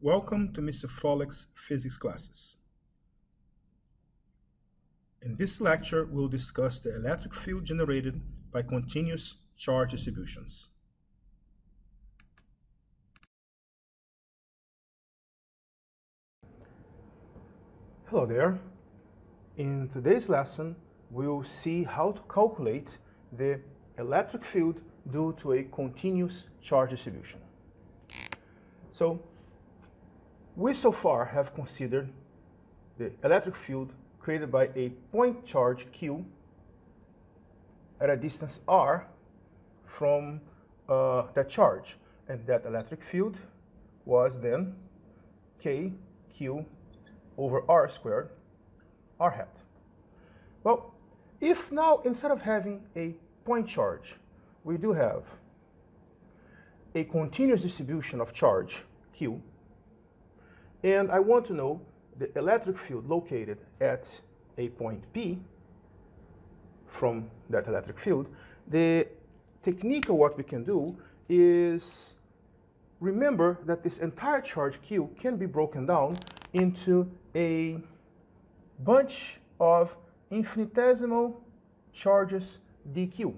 Welcome to Mr. Frolick's physics classes. In this lecture, we'll discuss the electric field generated by continuous charge distributions. Hello there. In today's lesson, we'll see how to calculate the electric field due to a continuous charge distribution. So, we so far have considered the electric field created by a point charge Q at a distance r from that charge, and that electric field was then kq over r squared r hat. Well, if now instead of having a point charge, we do have a continuous distribution of charge q, and I want to know the electric field located at a point P from that electric field, the technique of what we can do is remember that this entire charge Q can be broken down into a bunch of infinitesimal charges dq.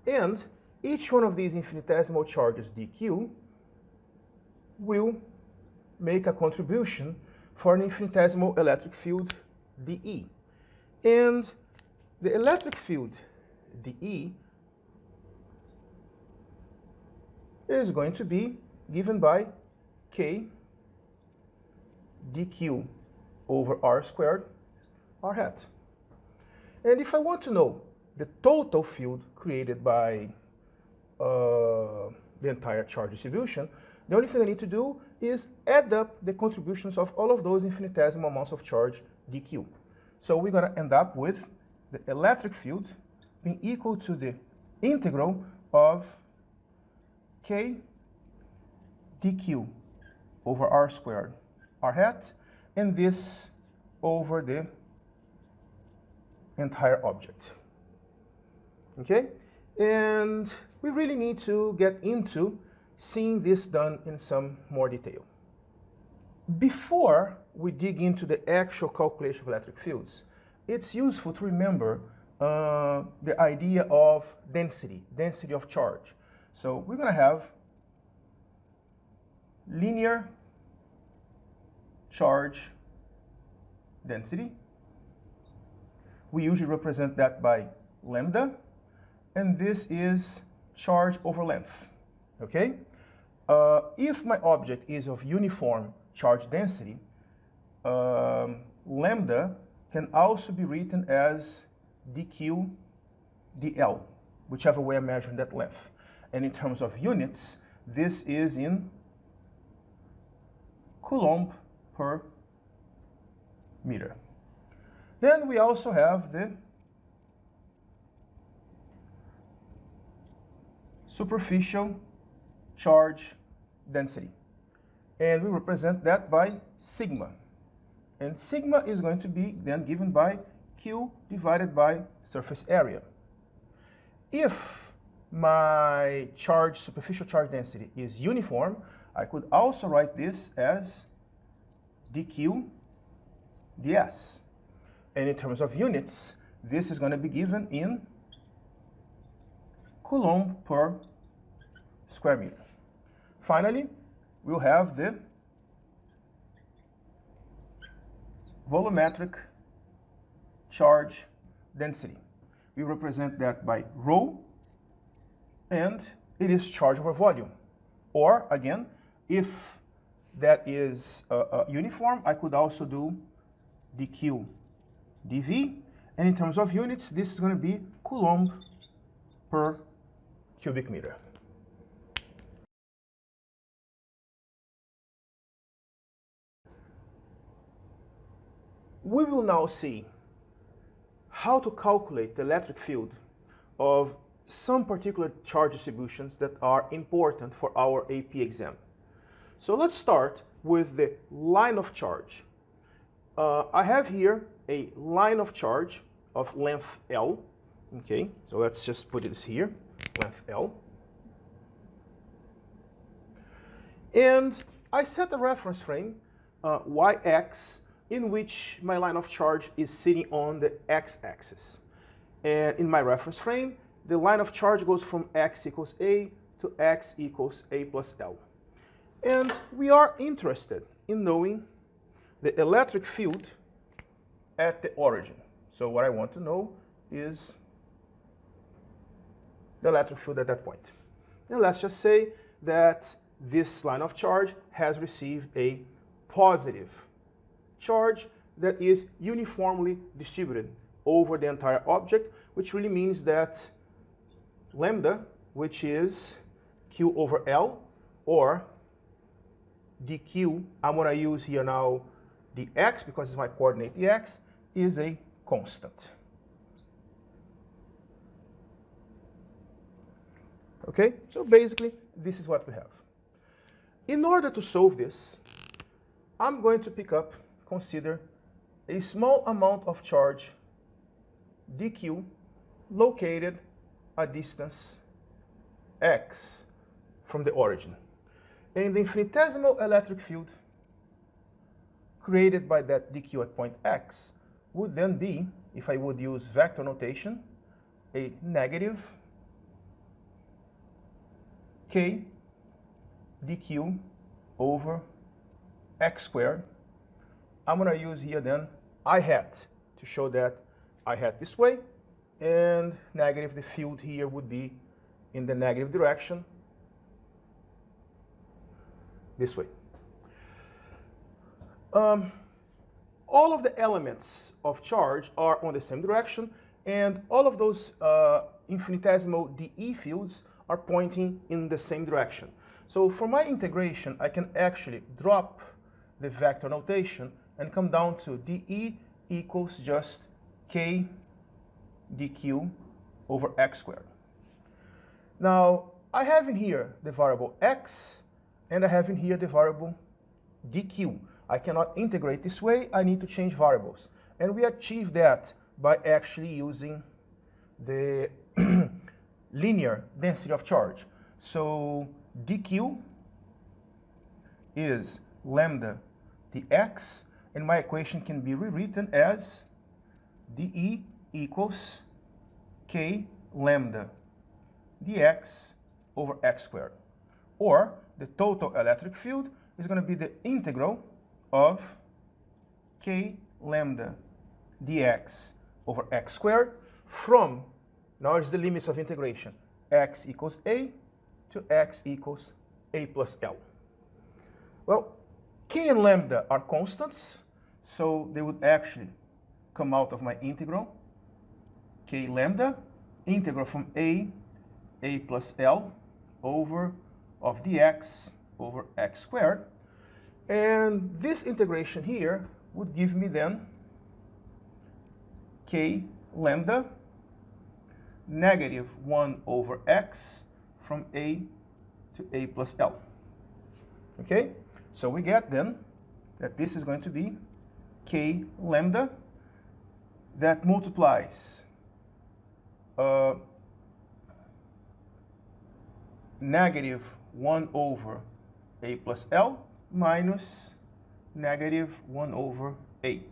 And each one of these infinitesimal charges dq will make a contribution for an infinitesimal electric field dE. And the electric field dE is going to be given by k dq over r squared r hat. And if I want to know the total field created by the entire charge distribution, the only thing I need to do is add up the contributions of all of those infinitesimal amounts of charge dq. So we're going to end up with the electric field being equal to the integral of k dq over r squared r hat, and this over the entire object. Okay? And we really need to get into seeing this done in some more detail. Before we dig into the actual calculation of electric fields, it's useful to remember the idea of density of charge. So we're going to have linear charge density. We usually represent that by lambda, and this is charge over length. Okay? If my object is of uniform charge density, lambda can also be written as dq dl, whichever way I'm measuring that length. And in terms of units, this is in coulomb per meter. Then we also have the superficial charge density, and we represent that by sigma, and sigma is going to be then given by Q divided by surface area. If my superficial charge density is uniform, I could also write this as dq ds, and in terms of units, this is going to be given in coulomb per square meter. Finally, we'll have the volumetric charge density. We represent that by rho, and it is charge over volume. Or, again, if that is uniform, I could also do dq dV, and in terms of units, this is going to be coulomb per cubic meter. We will now see how to calculate the electric field of some particular charge distributions that are important for our AP exam. So let's start with the line of charge. I have here a line of charge of length L. Okay, so let's just put this here, length L. And I set a reference frame, yx, in which my line of charge is sitting on the x-axis. And in my reference frame, the line of charge goes from x equals a to x equals a plus L. And we are interested in knowing the electric field at the origin. So what I want to know is the electric field at that point. And let's just say that this line of charge has received a positive charge that is uniformly distributed over the entire object, which really means that lambda, which is Q over L, or dq, I'm going to use here now the x because it's my coordinate, the x, is a constant. Okay, so basically this is what we have. In order to solve this, I'm going to consider a small amount of charge dq located a distance x from the origin. And the infinitesimal electric field created by that dq at point x would then be, if I would use vector notation, a negative k dq over x squared. I'm going to use here then I hat to show that I hat this way, and negative, the field here would be in the negative direction this way. All of the elements of charge are on the same direction, and all of those infinitesimal dE fields are pointing in the same direction. So for my integration, I can actually drop the vector notation and come down to dE equals just k dq over x squared. Now, I have in here the variable x, and I have in here the variable dq. I cannot integrate this way, I need to change variables. And we achieve that by actually using the linear density of charge. So dq is lambda dx, and my equation can be rewritten as dE equals k lambda dx over x squared. Or the total electric field is going to be the integral of k lambda dx over x squared from, now is the limits of integration, x equals a to x equals a plus L. Well, k and lambda are constants, so they would actually come out of my integral. K lambda, integral from a plus L over of dx over x squared. And this integration here would give me then k lambda negative 1 over x from a to a plus L. Okay, so we get then that this is going to be k lambda that multiplies negative 1 over a plus L minus negative 1 over a.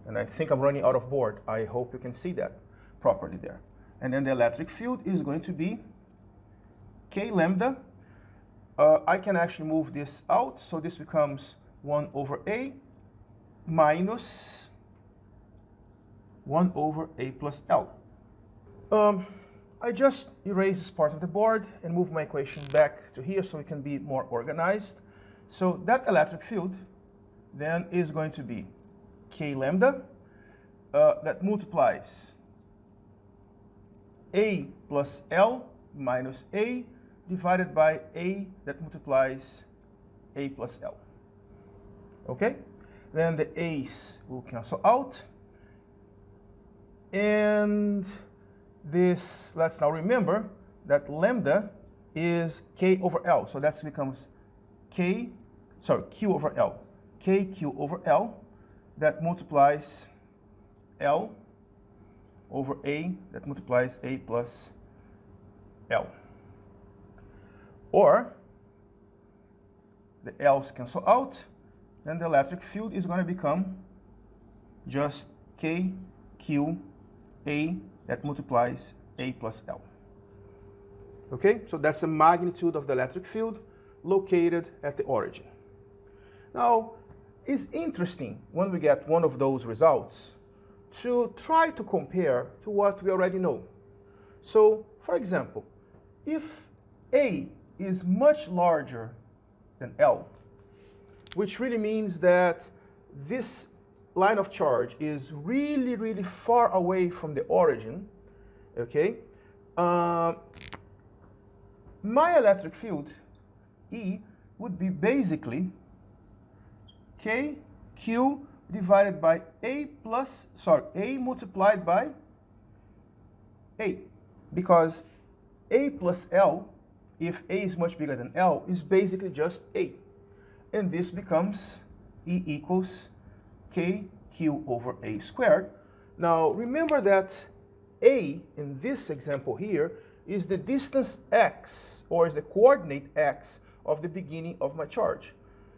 And I think I'm running out of board. I hope you can see that properly there. And then the electric field is going to be k lambda. I can actually move this out, so this becomes 1 over a minus 1 over a plus L. I just erase this part of the board and move my equation back to here so it can be more organized. So that electric field then is going to be k lambda that multiplies a plus L minus a divided by a that multiplies a plus L. Okay? Then the a's will cancel out. And this, let's now remember that lambda is k over L. So that becomes q over L. kq over L that multiplies L over a that multiplies a plus L. Or the L's cancel out, then the electric field is going to become just K, Q, A that multiplies A plus L. Okay, so that's the magnitude of the electric field located at the origin. Now, it's interesting when we get one of those results to try to compare to what we already know. So, for example, if A is much larger than L, which really means that this line of charge is really, really far away from the origin, okay, my electric field, E, would be basically K, Q divided by A multiplied by A. Because A plus L, if A is much bigger than L, is basically just A. And this becomes E equals KQ over A squared. Now, remember that A, in this example here, is the distance x, or is the coordinate x, of the beginning of my charge.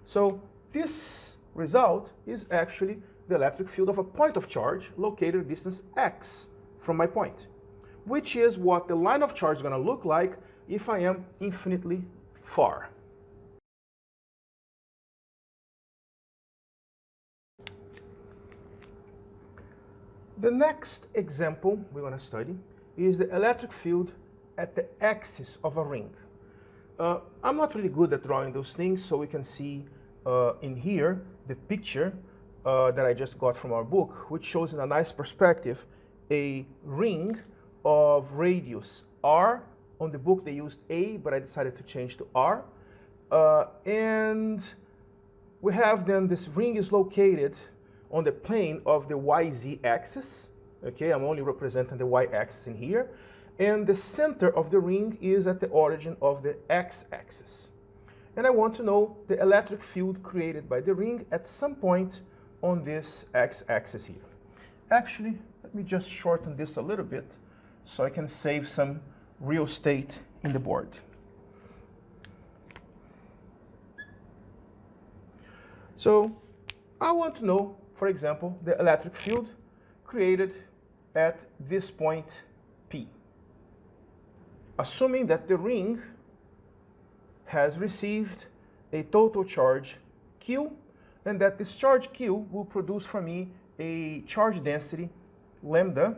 So this result is actually the electric field of a point of charge located at distance x from my point, which is what the line of charge is going to look like if I am infinitely far. The next example we're going to study is the electric field at the axis of a ring. I'm not really good at drawing those things, so we can see in here the picture that I just got from our book, which shows in a nice perspective a ring of radius r. On the book they used A, but I decided to change to r. And we have then this ring is located on the plane of the YZ axis. Okay, I'm only representing the Y axis in here. And the center of the ring is at the origin of the x-axis. And I want to know the electric field created by the ring at some point on this x-axis here. Actually, let me just shorten this a little bit so I can save some real estate in the board. So I want to know, for example, the electric field created at this point P. Assuming that the ring has received a total charge Q, and that this charge Q will produce for me a charge density lambda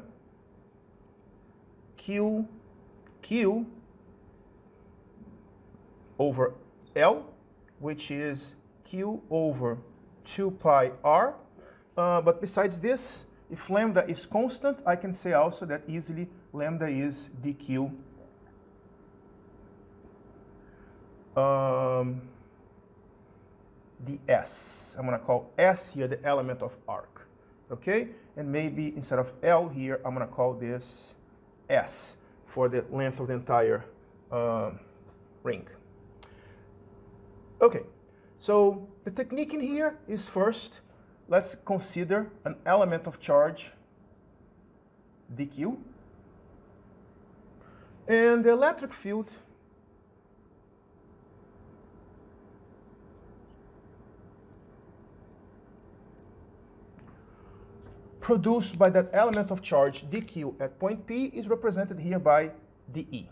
Q over L, which is Q over 2 pi r. But besides this, if lambda is constant, I can say also that easily lambda is dq ds. I'm going to call S here the element of arc. Okay? And maybe instead of L here, I'm going to call this S for the length of the entire ring. Okay, so the technique in here is first, let's consider an element of charge dq. And the electric field produced by that element of charge dq at point P is represented here by dE.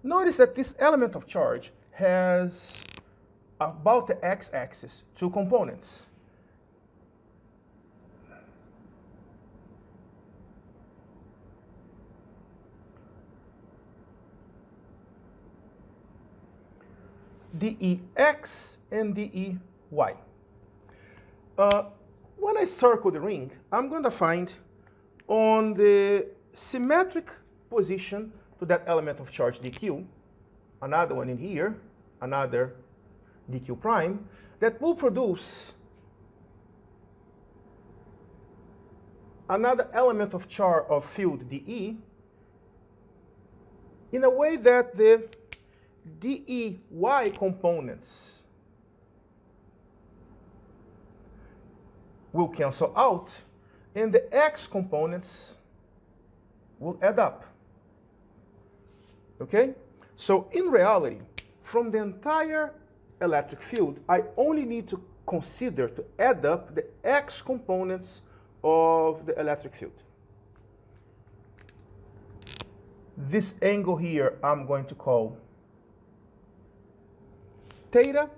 Notice that this element of charge has about the x-axis two components. dEx and dEy. When I circle the ring, I'm going to find on the symmetric position to that element of charge dq, another one in here, another dq prime, that will produce another element of charge of field dE in a way that the dEy components will cancel out, and the x components will add up. Okay? So in reality, from the entire electric field, I only need to consider to add up the x components of the electric field. This angle here I'm going to call theta,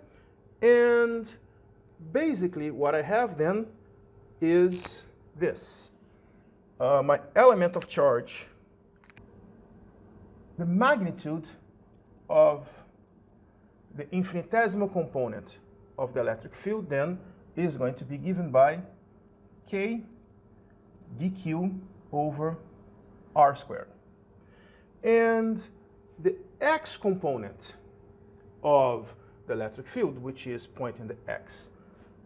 and basically what I have then is this. My element of charge, the magnitude of the infinitesimal component of the electric field then is going to be given by k dq over r squared. And the x component of the electric field, which is pointing in the x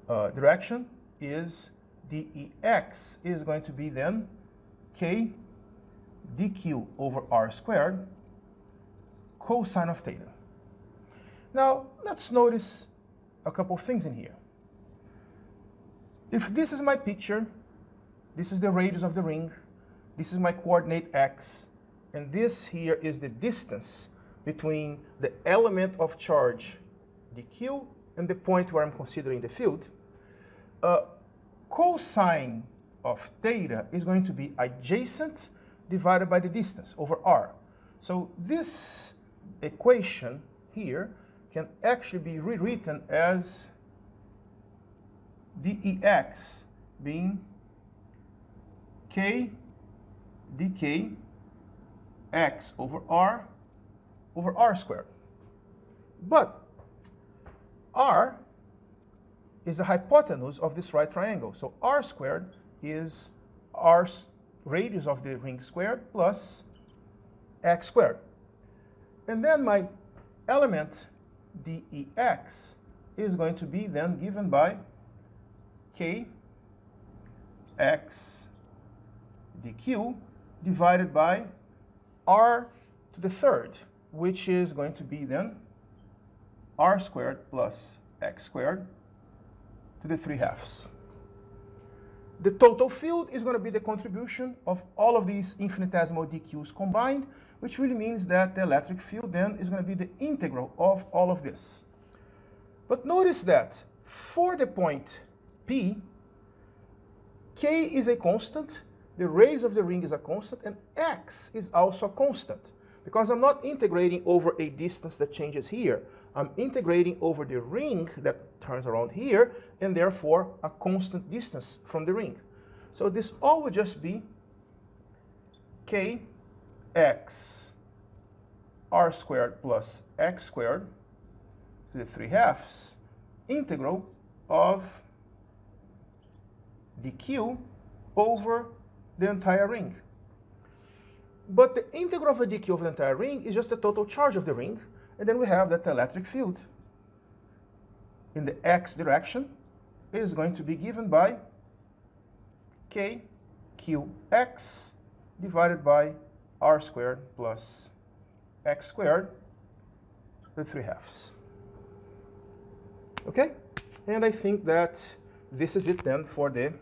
direction, is dex is going to be then k dq over r squared cosine of theta. Now, let's notice a couple of things in here. If this is my picture, this is the radius of the ring, this is my coordinate x, and this here is the distance between the element of charge dq and the point where I'm considering the field, cosine of theta is going to be adjacent divided by the distance over r. So this equation here can actually be rewritten as dex being k dk x over r squared. But r is the hypotenuse of this right triangle. So r squared is r's radius of the ring squared plus x squared. And then my element dex is going to be then given by k x dq divided by r to the third, which is going to be then r squared plus x squared to the 3/2. The total field is going to be the contribution of all of these infinitesimal dq's combined, which really means that the electric field then is going to be the integral of all of this. But notice that for the point P, k is a constant, the radius of the ring is a constant, and x is also a constant, because I'm not integrating over a distance that changes here. I'm integrating over the ring that turns around here, and therefore a constant distance from the ring. So this all would just be k x r squared plus x squared to the 3/2 integral of dq over the entire ring. But the integral of the dq of the entire ring is just the total charge of the ring, and then we have that the electric field in the x direction is going to be given by k qx divided by r squared plus x squared to the 3/2. Okay? And I think that this is it then for the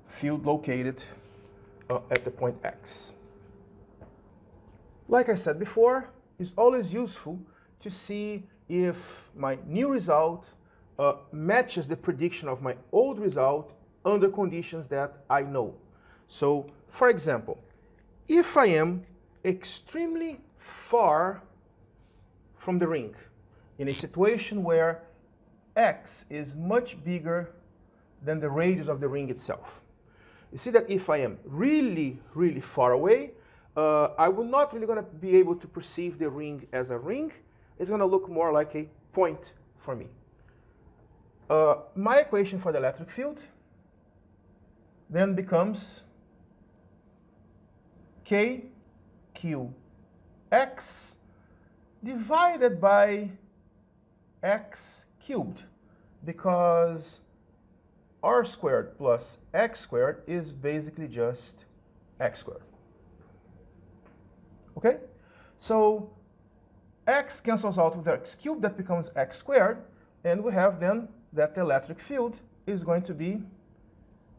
field located at the point x. Like I said before, it's always useful to see if my new result matches the prediction of my old result under conditions that I know. So, for example, if I am extremely far from the ring, in a situation where x is much bigger than the radius of the ring itself, you see that if I am really, really far away, I will not really going to be able to perceive the ring as a ring. It's going to look more like a point for me. My equation for the electric field then becomes k q x divided by x cubed, because r squared plus x squared is basically just x squared. Okay? So x cancels out with x cubed, that becomes x squared, and we have then that the electric field is going to be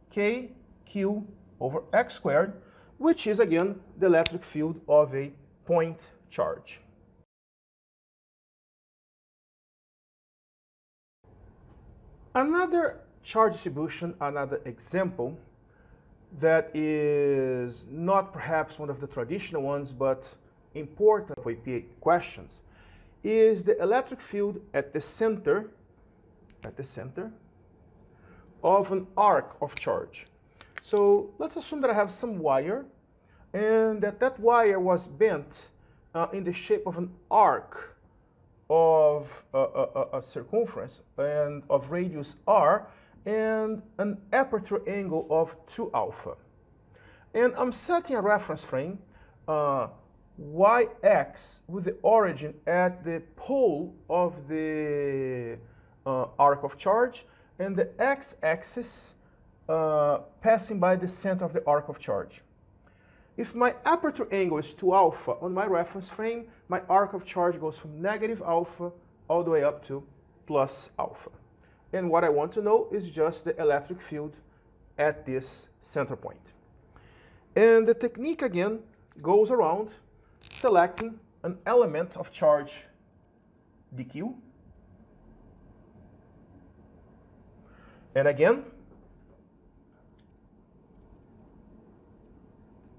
k q over x squared, which is again the electric field of a point charge. Another charge distribution, another example that is not perhaps one of the traditional ones, but important for APA questions, is the electric field at the center of an arc of charge. So let's assume that I have some wire, and that wire was bent in the shape of an arc of a circumference and of radius r, and an aperture angle of 2 alpha. And I'm setting a reference frame, yx, with the origin at the pole of the arc of charge, and the x-axis passing by the center of the arc of charge. If my aperture angle is 2 alpha on my reference frame, my arc of charge goes from negative alpha all the way up to plus alpha. And what I want to know is just the electric field at this center point. And the technique again goes around selecting an element of charge dq. And again,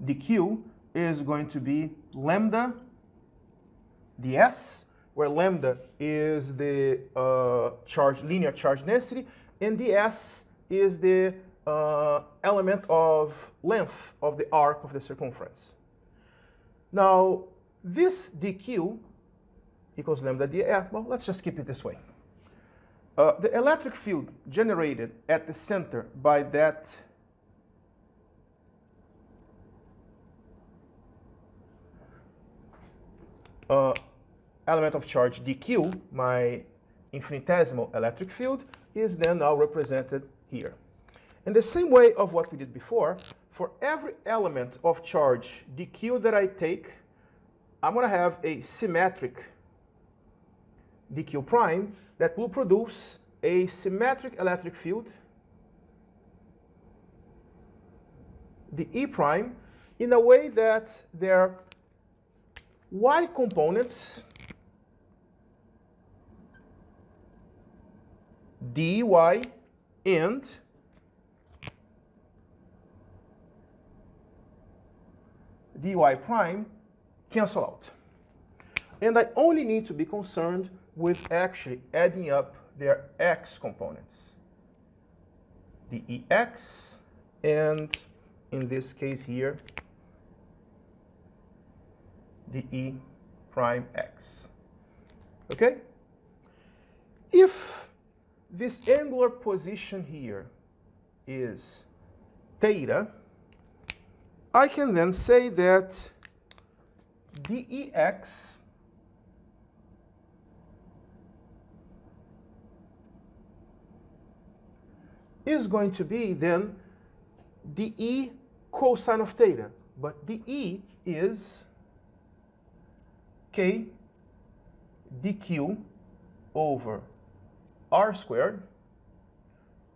dq is going to be lambda ds, where lambda is the linear charge density, and ds is the element of length of the arc of the circumference. Now, this dq equals lambda ds, well, let's just keep it this way. The electric field generated at the center by that element of charge dq, my infinitesimal electric field, is then now represented here. In the same way of what we did before, for every element of charge dq that I take, I'm going to have a symmetric dq prime that will produce a symmetric electric field, the E prime, in a way that their y components, dy and dy prime cancel out. And I only need to be concerned with actually adding up their x components, the ex, and in this case here, the e prime x. Okay? If this angular position here is theta, I can then say that dex is going to be then dE cosine of theta, but dE is k dq over r squared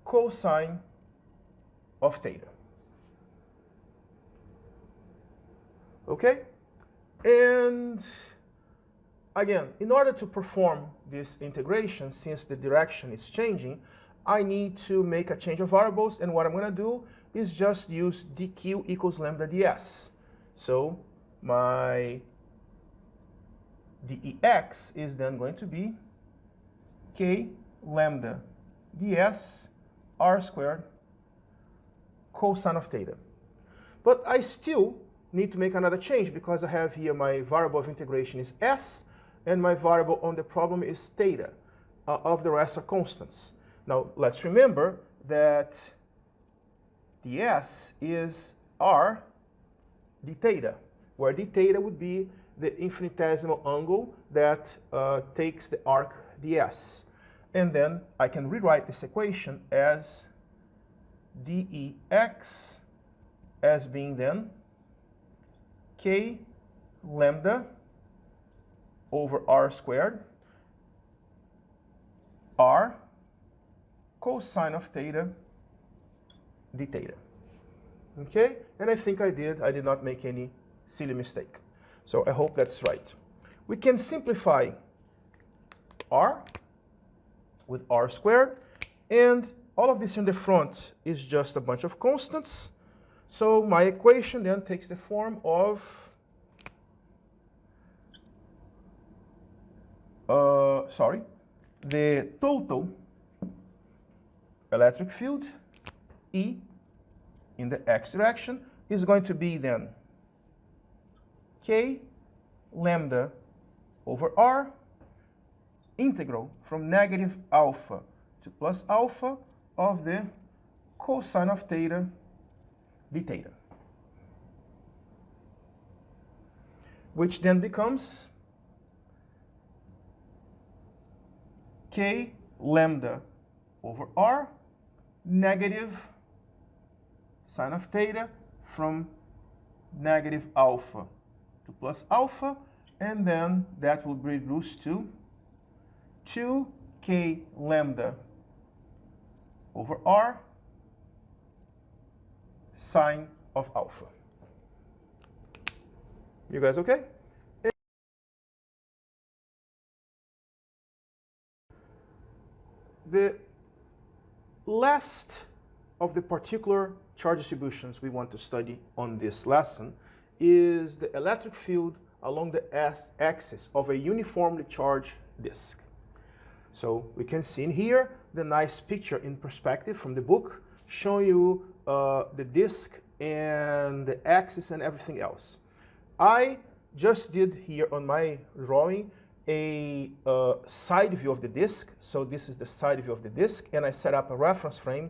cosine of theta. Okay? And again, in order to perform this integration, since the direction is changing, I need to make a change of variables, and what I'm going to do is just use dq equals lambda ds. So my dex is then going to be k lambda ds r squared cosine of theta. But I still need to make another change because I have here my variable of integration is s, and my variable on the problem is theta. Of the rest are constants. Now, let's remember that ds is r d theta, where d theta would be the infinitesimal angle that takes the arc ds. And then I can rewrite this equation as dex as being then k lambda over r squared r cosine of theta d theta. Okay? And I think I did not make any silly mistake. So I hope that's right. We can simplify r with r squared, And all of this in the front is just a bunch of constants. So my equation then takes the form of the total electric field, E, in the x direction, is going to be then K lambda over R, integral from negative alpha to plus alpha of the cosine of theta d theta, which then becomes K lambda over R negative sine of theta from negative alpha to plus alpha, and then that will be reduced to 2k lambda over R sine of alpha. You guys okay? The last of the particular charge distributions we want to study on this lesson is the electric field along the axis of a uniformly charged disk. So we can see in here the nice picture in perspective from the book showing you the disk and the axis and everything else. I just did here on my drawing a side view of the disk. So this is the side view of the disk, and I set up a reference frame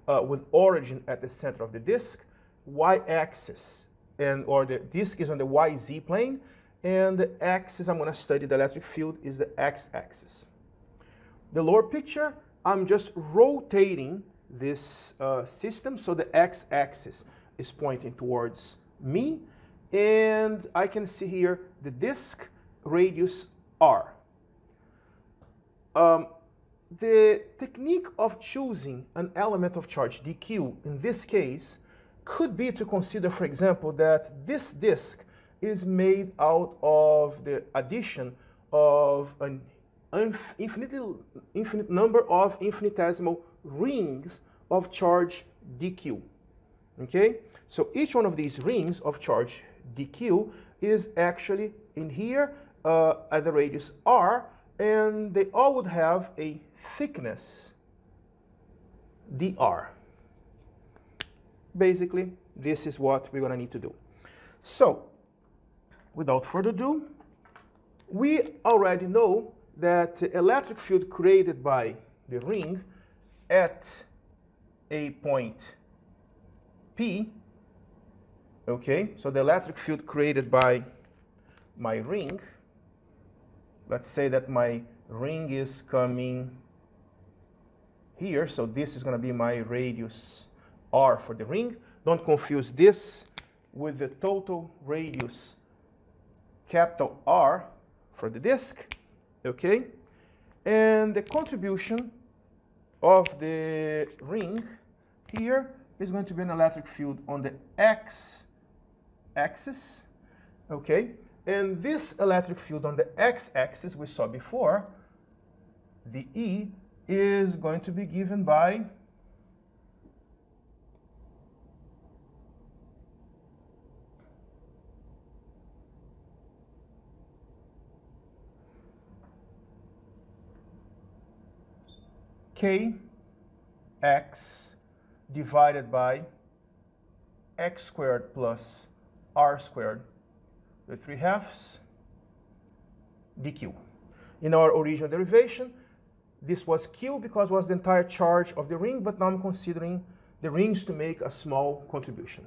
with origin at the center of the disk, y-axis, or the disk is on the YZ plane, and the axis I'm going to study the electric field is the x-axis. The lower picture, I'm just rotating this system, so the x-axis is pointing towards me, and I can see here the disk radius r. The technique of choosing an element of charge dq in this case could be to consider, for example, that this disk is made out of the addition of an infinite number of infinitesimal rings of charge dq. Okay, so each one of these rings of charge dq is actually in here at the radius r, and they all would have a thickness dr. Basically, this is what we're going to need to do. So, without further ado, we already know that the electric field created by the ring at a point P, okay, so the electric field created by my ring, let's say that my ring is coming here, so this is going to be my radius r for the ring. Don't confuse this with the total radius capital R for the disk, okay? And the contribution of the ring here is going to be an electric field on the x-axis, okay? And this electric field on the x-axis we saw before, the E, is going to be given by kx divided by x squared plus r squared with 3/2 dq. In our original derivation, this was q because it was the entire charge of the ring, but now I'm considering the rings to make a small contribution.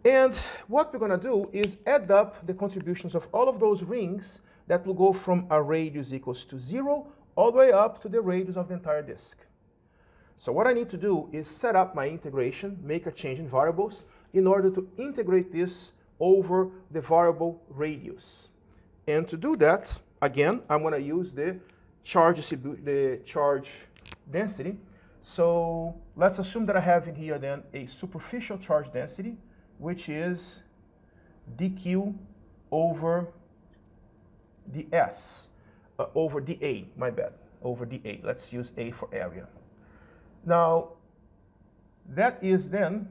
And what we're going to do is add up the contributions of all of those rings that will go from a radius equals to 0 all the way up to the radius of the entire disk. So what I need to do is set up my integration, make a change in variables, in order to integrate this over the variable radius. And to do that, again, I'm going to use the charge density. So let's assume that I have in here then a superficial charge density, which is dq over ds, over dA, my bad. over dA. Let's use A for area. Now, that is then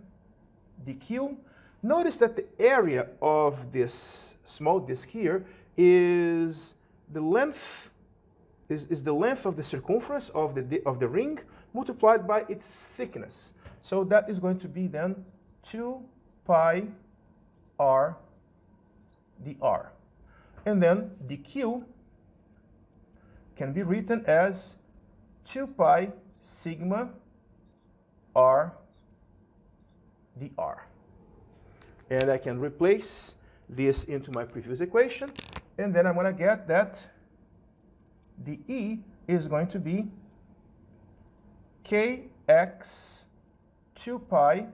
dq. Notice that the area of this small disk here is the length of the circumference of the ring multiplied by its thickness. So that is going to be then 2 pi r dr. And then dq can be written as 2 pi sigma r dr. And I can replace this into my previous equation, and then I'm going to get that dE is going to be kx 2 pi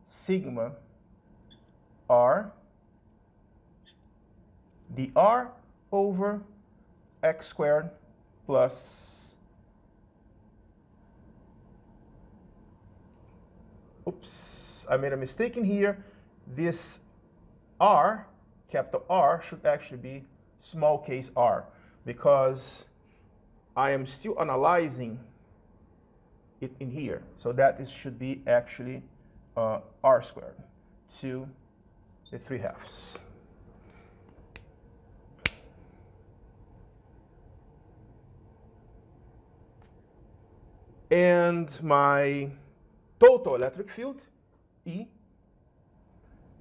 sigma r dr over x squared plus, oops, I made a mistake in here. This r, capital R, should actually be small case r, because I am still analyzing it in here. So that should be actually r squared to the 3/2. And my total electric field, E,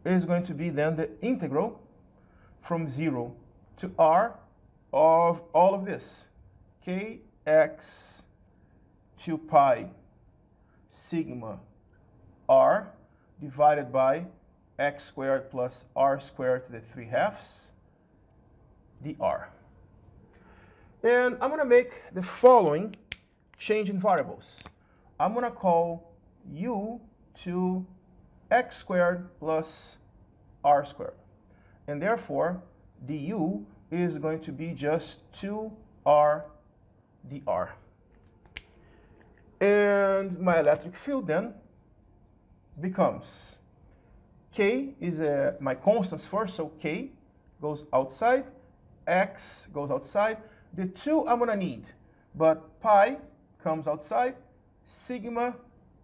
is going to be then the integral from 0 to r of all of this, kx 2 pi sigma r divided by x squared plus r squared to the 3/2 dr. And I'm going to make the following change in variables. I'm going to call u to x squared plus r squared. And therefore, du is going to be just 2r dr. And my electric field then becomes k is my constants first, so k goes outside, x goes outside. The 2 I'm going to need, but pi comes outside, sigma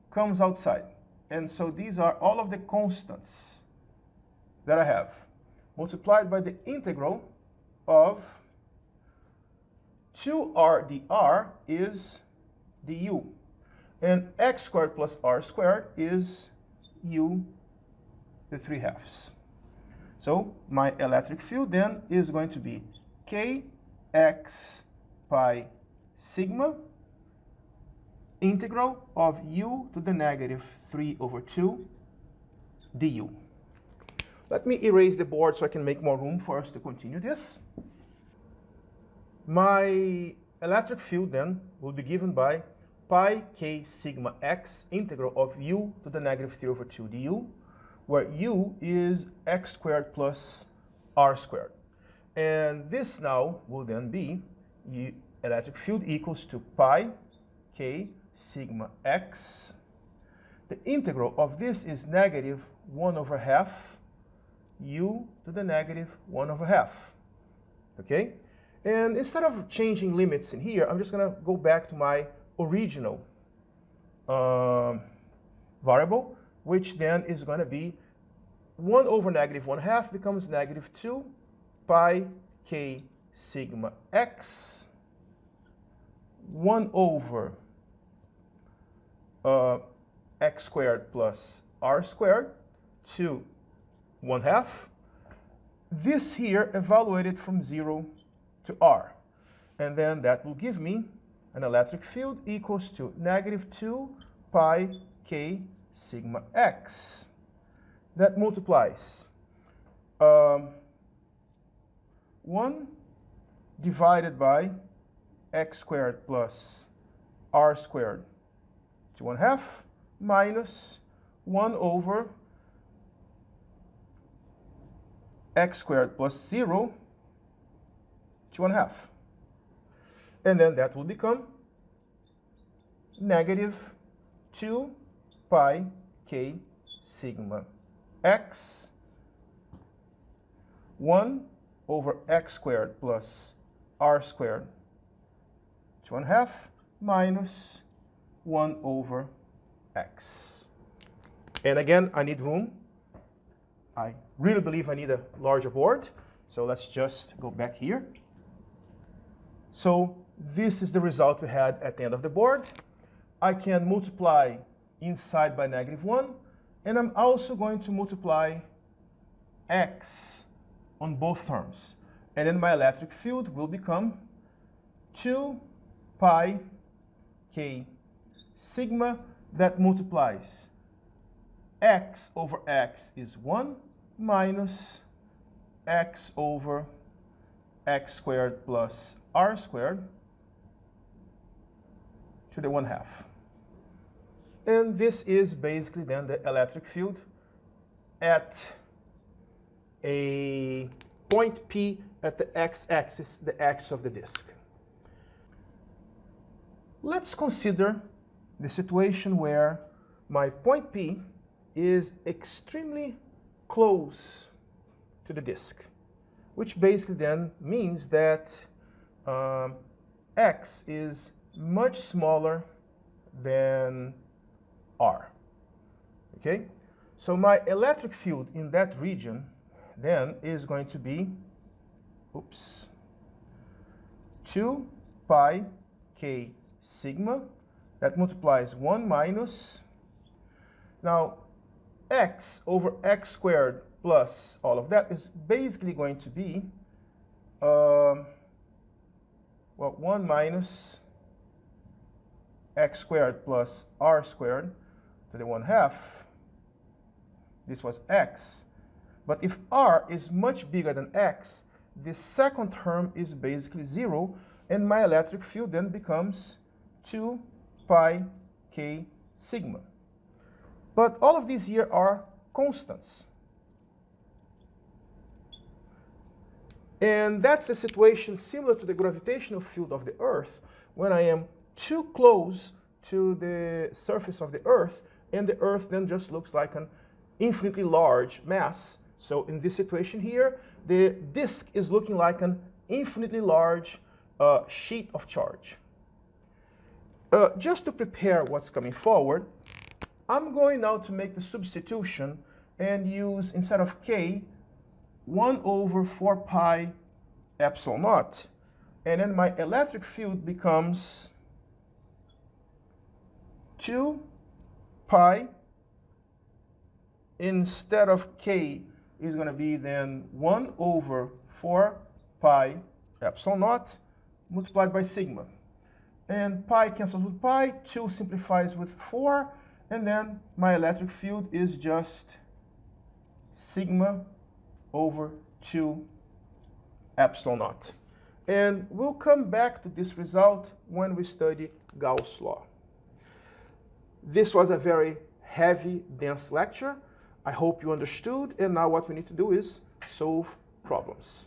comes outside. And so these are all of the constants that I have, multiplied by the integral of 2r dr is du. And x squared plus r squared is u the 3/2. So my electric field then is going to be kx pi sigma integral of u to the negative 3 over 2 du. Let me erase the board so I can make more room for us to continue this. My electric field then will be given by pi k sigma x integral of u to the negative 3 over 2 du, where u is x squared plus r squared. And this now will then be electric field equals to pi k sigma x. The integral of this is negative 1 over half u to the negative 1 over half. Okay? And instead of changing limits in here, I'm just going to go back to my original variable, which then is going to be 1 over negative 1/2 becomes negative 2 pi k sigma x 1 over x squared plus r squared to 1/2. This here evaluated from 0 to r. And then that will give me an electric field equals to negative 2 pi k sigma x. That multiplies 1 divided by x squared plus r squared to 1/2 minus 1 over x squared plus 0 to 1/2. And then that will become negative 2 pi k sigma x 1 over x squared plus r squared to 2½ minus 1 over x. And again, I need room. I really believe I need a larger board. So let's just go back here. So this is the result we had at the end of the board. I can multiply inside by -1, and I'm also going to multiply x on both terms. And then my electric field will become 2 pi k sigma. That multiplies x over x is 1 minus x over x squared plus r squared to the 1/2. And this is basically then the electric field at a point P at the x-axis, the axis of the disk. Let's consider the situation where my point P is extremely close to the disk, which basically then means that x is much smaller than r. Okay? So my electric field in that region then is going to be, 2 pi k sigma. That multiplies 1 minus, now x over x squared plus all of that is basically going to be, 1 minus x squared plus r squared to the 1/2. This was x. But if r is much bigger than x, the second term is basically 0, and my electric field then becomes 2 pi k sigma. But all of these here are constants. And that's a situation similar to the gravitational field of the Earth, when I am too close to the surface of the Earth, and the Earth then just looks like an infinitely large mass. So in this situation here, the disk is looking like an infinitely large sheet of charge. Just to prepare what's coming forward, I'm going now to make the substitution and use, instead of k, 1 over 4 pi epsilon naught. And then my electric field becomes 2 pi, instead of k, is going to be then 1 over 4 pi epsilon naught multiplied by sigma. And pi cancels with pi, 2 simplifies with 4, and then my electric field is just sigma over 2 epsilon naught. And we'll come back to this result when we study Gauss' law. This was a very heavy, dense lecture. I hope you understood, and now what we need to do is solve problems.